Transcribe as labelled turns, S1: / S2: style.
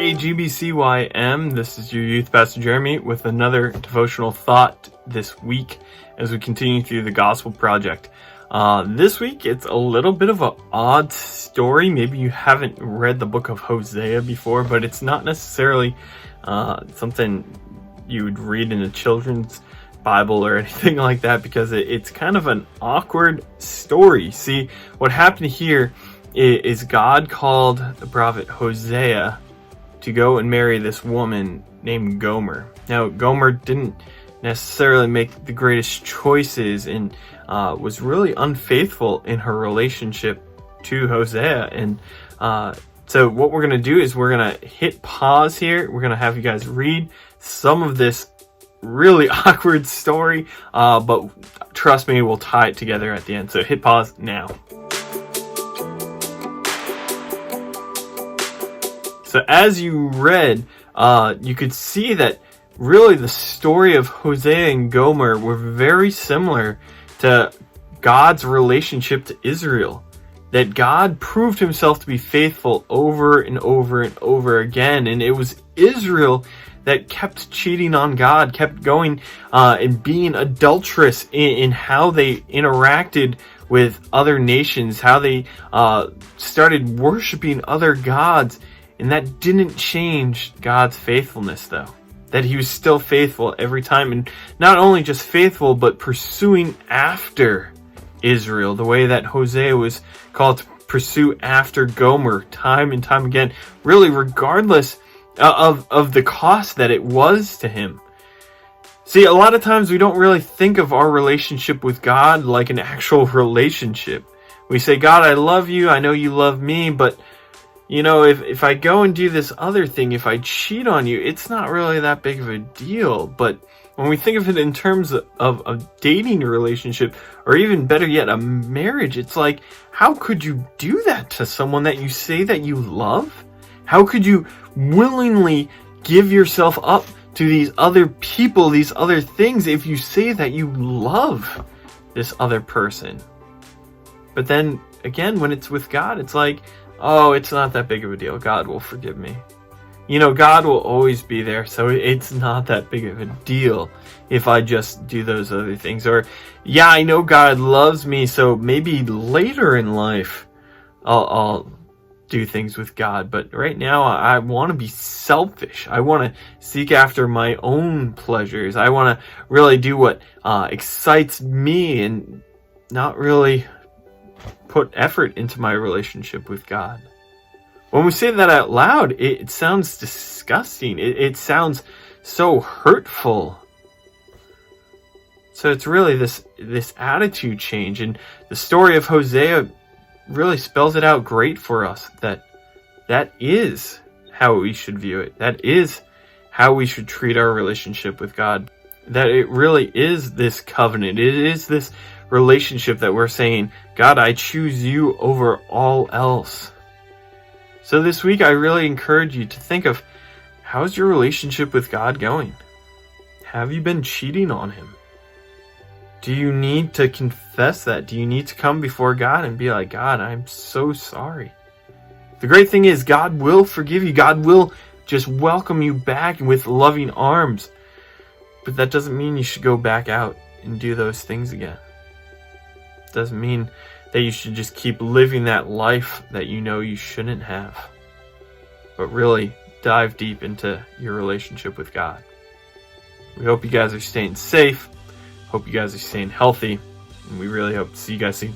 S1: Hey GBCYM, this is your youth pastor Jeremy with another devotional thought this week as we continue through the Gospel Project. This week it's a little bit of an odd story. Maybe you haven't read the book of Hosea before, but it's not necessarily something you would read in a children's Bible or anything like that, because it's kind of an awkward story. See, what happened here is God called the prophet Hosea to go and marry this woman named Gomer. Now, Gomer didn't necessarily make the greatest choices and was really unfaithful in her relationship to Hosea. And so what we're going to do is we're going to hit pause here. We're going to have you guys read some of this really awkward story, but trust me, we'll tie it together at the end. So hit pause now. So as you read, you could see that really the story of Hosea and Gomer were very similar to God's relationship to Israel. That God proved himself to be faithful over and over and over again. And it was Israel that kept cheating on God, kept going and being adulterous in how they interacted with other nations, how they started worshiping other gods. And that didn't change God's faithfulness, though. That he was still faithful every time. And not only just faithful, but pursuing after Israel, the way that Hosea was called to pursue after Gomer time and time again, really regardless of the cost that it was to him. See, a lot of times we don't really think of our relationship with God like an actual relationship. We say, God, I love you, I know you love me, but you know, if I go and do this other thing, if I cheat on you, it's not really that big of a deal. But when we think of it in terms of dating a relationship, or even better yet, a marriage, it's like, how could you do that to someone that you say that you love? How could you willingly give yourself up to these other people, these other things, if you say that you love this other person? But then again, when it's with God, it's like, oh, it's not that big of a deal. God will forgive me. You know, God will always be there, so it's not that big of a deal if I just do those other things. Or, yeah, I know God loves me, so maybe later in life I'll do things with God. But right now I want to be selfish. I want to seek after my own pleasures. I want to really do what excites me and not really put effort into my relationship with God. When we say that out loud, it sounds disgusting. It sounds so hurtful. So it's really this attitude change, and the story of Hosea really spells it out great for us, that is how we should view it. That is how we should treat our relationship with God. That it really is this covenant. It is this relationship that we're saying, God, I choose you over all else. So this week, I really encourage you to think of, how's your relationship with God going? Have you been cheating on him? Do you need to confess that? Do you need to come before God and be like, God, I'm so sorry? The great thing is, God will forgive you. God will just welcome you back with loving arms. But that doesn't mean you should go back out and do those things again. Doesn't mean that you should just keep living that life that you know you shouldn't have, but really dive deep into your relationship with God. We hope you guys are staying safe. Hope you guys are staying healthy, and we really hope to see you guys soon.